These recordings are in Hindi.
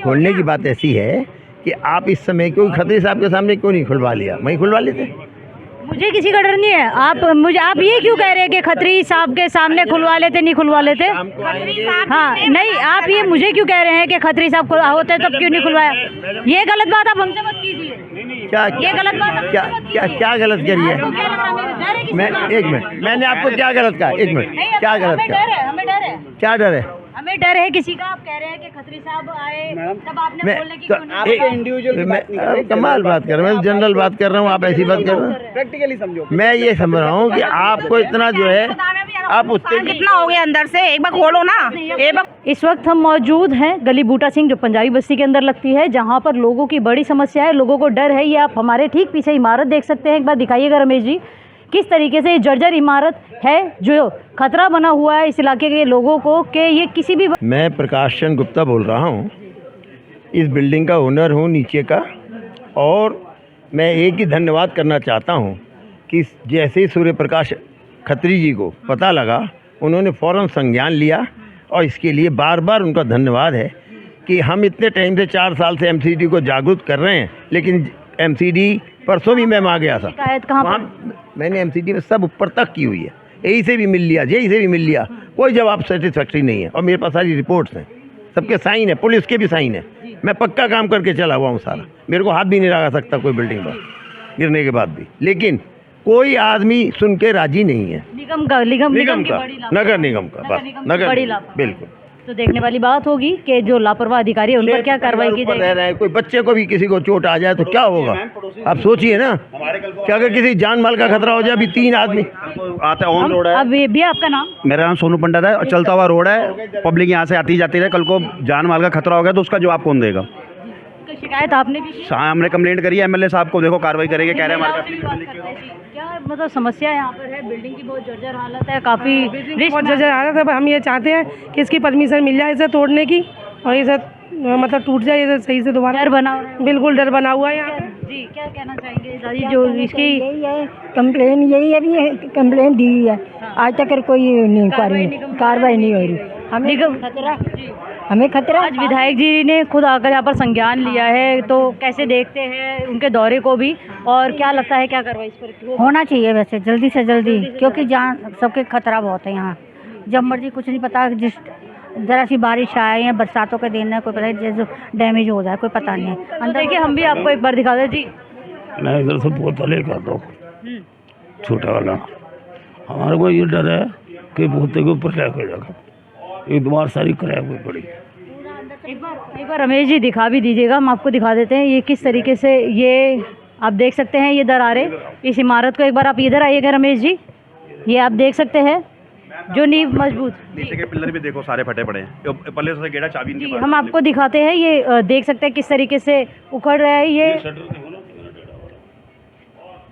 खोलने की बात ऐसी है कि आप इस समय क्यों खत्री साहब के सामने क्यों नहीं खुलवा लिया? वहीं खुलवा लेते। मुझे किसी का डर नहीं है। आप ये क्यों कह रहे हैं कि खत्री साहब के सामने खुलवा लेते, नहीं खुलवा लेते? हाँ, नहीं, आप ये मुझे क्यों कह रहे हैं कि खत्री साहब होते तब क्यों नहीं खुलवाया? ये गलत बात आप हमसे मत कीजिए। क्या ये गलत बात क्या क्या क्या गलत करी है? मैं एक मिनट, मैंने आपको क्या गलत कहा? एक मिनट, क्या गलत कहा? हमें डर है। क्या डर है? हमें डर है किसी का। आप कह रहे हैं कि खत्री साहब आए तब आपने बोलने की क्यों नहीं? कमाल बात कर रहा हूँ, मैं जनरल बात कर रहा हूँ, आप ऐसी बात कर रहे हैं। प्रैक्टिकली समझो। मैं ये समझ रहा हूँ कि आपको इतना जो है आप उससे कितना हो गया अंदर से, एक बार खोलो ना। इस वक्त हम मौजूद हैं गली बूटा सिंह, जो पंजाबी बस्ती के अंदर लगती है, जहाँ पर लोगों की बड़ी समस्या है, लोगों को डर है। ये आप हमारे ठीक पीछे इमारत देख सकते हैं। एक बार दिखाइएगा रमेश जी, किस तरीके से ये जर्जर इमारत है, जो खतरा बना हुआ है इस इलाके के लोगों को कि ये किसी भी। मैं प्रकाश चंद्र गुप्ता बोल रहा हूँ, इस बिल्डिंग का ओनर हूँ नीचे का, और मैं एक ही धन्यवाद करना चाहता हूँ कि जैसे ही सूर्य प्रकाश खत्री जी को पता लगा, उन्होंने फ़ौरन संज्ञान लिया, और इसके लिए बार बार उनका धन्यवाद है कि हम इतने टाइम से 4 साल से एमसीडी को जागरूक कर रहे हैं, लेकिन एमसीडी परसों भी मैं वहाँ गया था, शिकायत कहाँ वहाँ पर? मैंने एमसीडी में सब ऊपर तक की हुई है, यही से भी मिल लिया, जेई से भी मिल लिया, कोई जवाब सेटिस्फैक्ट्री नहीं है, और मेरे पास सारी रिपोर्ट्स हैं, सबके साइन है, पुलिस के भी साइन है। मैं पक्का काम करके चला हुआ हूँ सारा, मेरे को हाथ भी नहीं लगा सकता कोई बिल्डिंग पर गिरने के बाद भी, लेकिन कोई आदमी सुन के राजी नहीं है। निगम का नगर निगम बड़ी बिल्कुल। तो देखने वाली बात होगी कि जो लापरवाह अधिकारी है उन पर क्या कार्रवाई की जाएगी। रह रहे हैं, कोई बच्चे को भी किसी को चोट आ जाए तो क्या होगा? आप सोचिए ना कि अगर किसी जान माल का खतरा हो जाए, अभी 3 आदमी आता है, ऑन रोड है। अब भी आपका नाम? मेरा नाम सोनू पंडित है, और चलता हुआ रोड है, पब्लिक यहाँ से आती जाती रहे, कल को जान माल का खतरा हो गया तो उसका जवाब कौन देगा? तो शिकायत आपने भी की? हाँ, हमने कंप्लेंट करी है, एमएलए साहब को, देखो कार्रवाई करेंगे, कह रहे हैं हमारे। क्या मतलब समस्या यहाँ पर है? बिल्डिंग की बहुत जर्जर हालत है, काफ़ी बहुत जर्जर हालत है। हम ये चाहते हैं कि इसकी परमिशन मिल जाए इसे तोड़ने की, और इसे मतलब टूट जाए इसे सही से दोबारा। डर बना हुआ है। बिल्कुल डर बना हुआ है यहाँ। जी, क्या कहना चाहेंगे दादी? जो इसकी यही है कंप्लेन, यही है भी कंप्लेन दी है, आज तक कोई नहीं कार्रवाई नहीं हो रही। हमें खतरा। आज विधायक जी ने खुद आकर यहाँ पर संज्ञान लिया है, तो कैसे देखते हैं उनके दौरे को भी, और क्या लगता है क्या कार्रवाई इस पर होना चाहिए वैसे जल्दी से जल्दी, क्योंकि जान सबके खतरा बहुत है यहाँ। जब मर्जी कुछ नहीं पता, जिस ज़रा सी बारिश आए या बरसातों के दिन है, कोई पता नहीं जैसे डैमेज हो जाए, कोई पता नहीं है। अंदर देखिए, हम भी आपको एक बार दिखा दें जी। मैं इधर से पोता लेकर आता हूँ, छोटा वाला। हमारे को ये डर है कि पोते के ऊपर क्रैक हो जाएगा, एक दीवार सारी क्रैक हुई पड़ी। एक बार रमेश जी दिखा भी दीजिएगा, हम आपको दिखा देते हैं ये किस तरीके से, ये आप देख सकते हैं ये दरारें इस इमारत को। एक बार आप इधर आइएगा रमेश जी, ये आप देख सकते हैं जो नींव मजबूत, नीचे के पिलर भी देखो सारे फटे पड़े हैं, पल्ले से गेड़ा चाबी जी हम आपको दिखाते हैं। ये देख सकते हैं किस तरीके से उखड़ रहा है। ये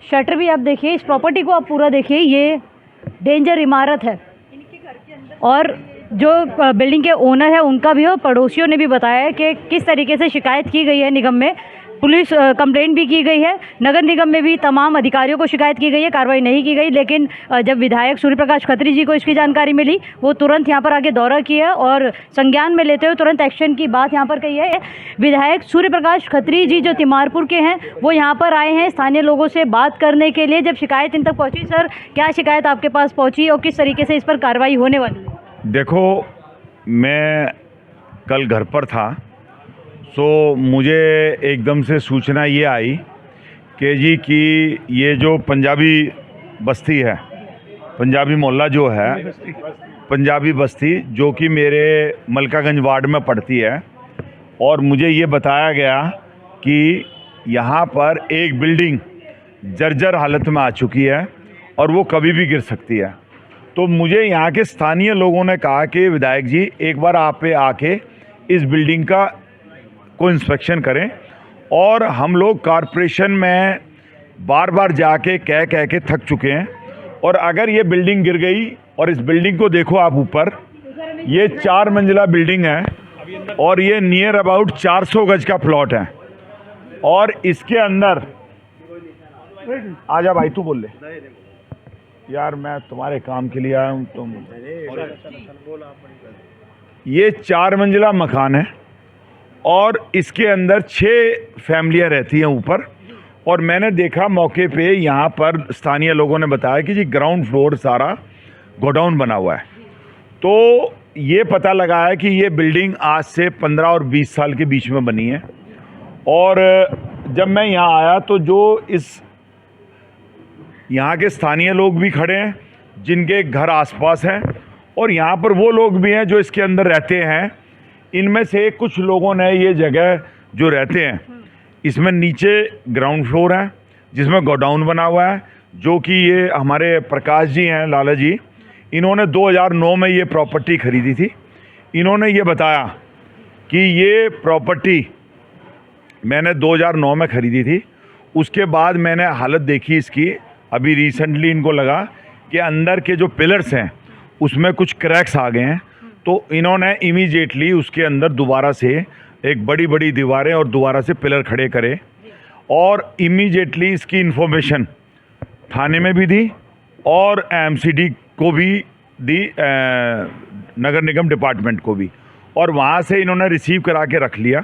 शटर भी आप देखिए, इस प्रॉपर्टी को आप पूरा देखिए, ये डेंजर इमारत है, और जो बिल्डिंग के ओनर है उनका भी हो, पड़ोसियों ने भी बताया है कि किस तरीके से शिकायत की गई है निगम में, पुलिस कंप्लेंट भी की गई है, नगर निगम में भी तमाम अधिकारियों को शिकायत की गई है, कार्रवाई नहीं की गई। लेकिन जब विधायक सूर्य प्रकाश खत्री जी को इसकी जानकारी मिली, वो तुरंत यहाँ पर आके दौरा किया और संज्ञान में लेते हुए तुरंत एक्शन की बात यहाँ पर कही है। विधायक सूर्य प्रकाश खत्री जी जो तिमारपुर के हैं, वो यहाँ पर आए हैं स्थानीय लोगों से बात करने के लिए। जब शिकायत इन तक पहुँची, सर क्या शिकायत आपके पास पहुँची और किस तरीके से इस पर कार्रवाई होने वाली है? देखो, मैं कल घर पर था, तो मुझे एकदम से सूचना ये आई कि जी कि ये जो पंजाबी बस्ती है, पंजाबी मोहल्ला जो है, पंजाबी बस्ती जो कि मेरे मलकागंज वार्ड में पड़ती है, और मुझे ये बताया गया कि यहाँ पर एक बिल्डिंग जर्जर हालत में आ चुकी है और वो कभी भी गिर सकती है। तो मुझे यहाँ के स्थानीय लोगों ने कहा कि विधायक जी एक बार आप पे आके इस बिल्डिंग को इंस्पेक्शन करें, और हम लोग कॉरपोरेशन में बार बार जाके कह के थक चुके हैं। और अगर ये बिल्डिंग गिर गई, और इस बिल्डिंग को देखो आप ऊपर, ये 4 मंजिला बिल्डिंग है, और ये नियर अबाउट 400 गज का प्लॉट है, और इसके अंदर आजा भाई, तू बोल ले यार, मैं तुम्हारे काम के लिए आया हूँ। तुम ये 4 मंजिला मकान है, और इसके अंदर 6 फैमिलियाँ रहती हैं ऊपर। और मैंने देखा मौके पे, यहाँ पर स्थानीय लोगों ने बताया कि जी ग्राउंड फ्लोर सारा गोडाउन बना हुआ है। तो ये पता लगा है कि ये बिल्डिंग आज से 15 और 20 साल के बीच में बनी है। और जब मैं यहाँ आया तो जो यहाँ के स्थानीय लोग भी खड़े हैं जिनके घर आसपास हैं, और यहाँ पर वो लोग भी हैं जो इसके अंदर रहते हैं। इनमें से कुछ लोगों ने ये जगह जो रहते हैं, इसमें नीचे ग्राउंड फ्लोर है जिसमें गोडाउन बना हुआ है, जो कि ये हमारे प्रकाश जी हैं, लाला जी, इन्होंने 2009 में ये प्रॉपर्टी ख़रीदी थी। इन्होंने ये बताया कि ये प्रॉपर्टी मैंने 2009 में ख़रीदी थी। उसके बाद मैंने हालत देखी इसकी, अभी रिसेंटली इनको लगा कि अंदर के जो पिलर्स हैं उसमें कुछ क्रैक्स आ गए हैं। तो इन्होंने इमीडिएटली उसके अंदर दोबारा से एक बड़ी बड़ी दीवारें और दोबारा से पिलर खड़े करे, और इमीडिएटली इसकी इन्फॉर्मेशन थाने में भी दी और एमसीडी को भी दी, नगर निगम डिपार्टमेंट को भी, और वहाँ से इन्होंने रिसीव करा के रख लिया।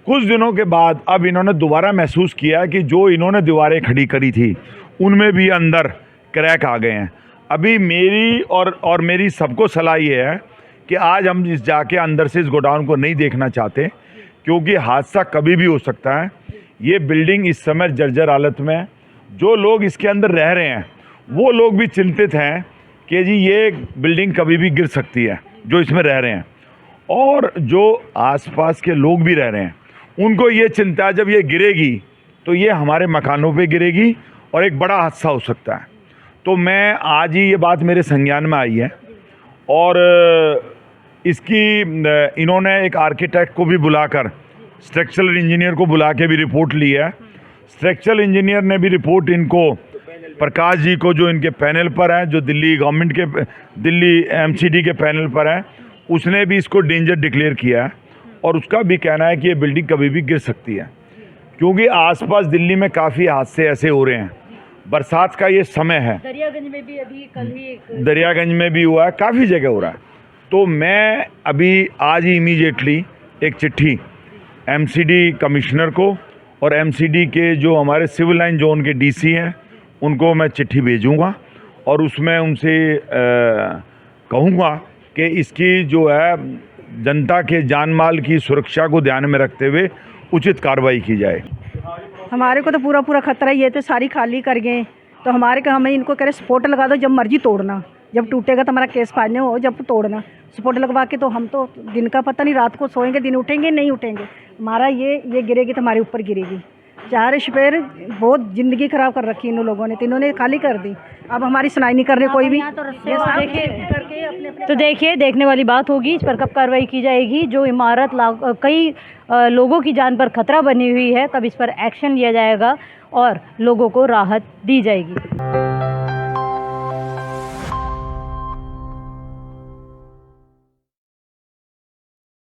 कुछ दिनों के बाद अब इन्होंने दोबारा महसूस किया कि जो इन्होंने दीवारें खड़ी करी थी उनमें भी अंदर क्रैक आ गए हैं। अभी मेरी और मेरी सबको सलाह ये है कि आज हम इस जाके अंदर से इस गोडाउन को नहीं देखना चाहते, क्योंकि हादसा कभी भी हो सकता है। ये बिल्डिंग इस समय जर्जर हालत में है। जो लोग इसके अंदर रह रहे हैं वो लोग भी चिंतित हैं कि जी ये बिल्डिंग कभी भी गिर सकती है, जो इसमें रह रहे हैं, और जो आसपास के लोग भी रह रहे हैं उनको ये चिंता है जब ये गिरेगी तो ये हमारे मकानों पे गिरेगी और एक बड़ा हादसा हो सकता है। तो मैं आज ही ये बात मेरे संज्ञान में आई है, और इसकी इन्होंने एक आर्किटेक्ट को भी बुलाकर, स्ट्रक्चरल इंजीनियर को बुला के भी रिपोर्ट ली है। स्ट्रक्चरल इंजीनियर ने भी रिपोर्ट इनको, प्रकाश जी को, जो इनके पैनल पर है, जो दिल्ली गवर्नमेंट के, दिल्ली एमसीडी के पैनल पर है, उसने भी इसको डेंजर डिक्लेयर किया है। और उसका भी कहना है कि ये बिल्डिंग कभी भी गिर सकती है, क्योंकि आसपास दिल्ली में काफ़ी हादसे ऐसे हो रहे हैं। बरसात का ये समय है, दरियागंज में भी अभी कल ही दरियागंज में भी हुआ है, काफ़ी जगह हो रहा है। तो मैं अभी आज ही इमीडिएटली एक चिट्ठी एमसीडी कमिश्नर को और एमसीडी के जो हमारे सिविल लाइन जोन के डीसी हैं उनको मैं चिट्ठी भेजूंगा, और उसमें उनसे कहूँगा कि इसकी जो है जनता के जान माल की सुरक्षा को ध्यान में रखते हुए उचित कार्रवाई की जाए। हमारे को तो पूरा खतरा ही है, तो सारी खाली कर गए। तो हमारे को, हमें इनको कह रहे सपोर्ट लगा दो, जब मर्जी तोड़ना, जब टूटेगा तो हमारा केस फाइनल हो, जब तोड़ना सपोर्ट लगवा के। तो हम तो दिन का पता नहीं, रात को सोएंगे, दिन उठेंगे नहीं उठेंगे। हमारा ये गिरेगी तो हमारे ऊपर गिरेगी। 4 स्पेयर बहुत ज़िंदगी ख़राब कर रखी इन लोगों ने, तो इन्होंने खाली कर दी। अब हमारी सुनाई नहीं कर रहे कोई भी। तो देखिए, देखने वाली बात होगी इस पर कब कार्रवाई की जाएगी। जो इमारत कई लोगों की जान पर खतरा बनी हुई है, कब इस पर एक्शन लिया जाएगा और लोगों को राहत दी जाएगी।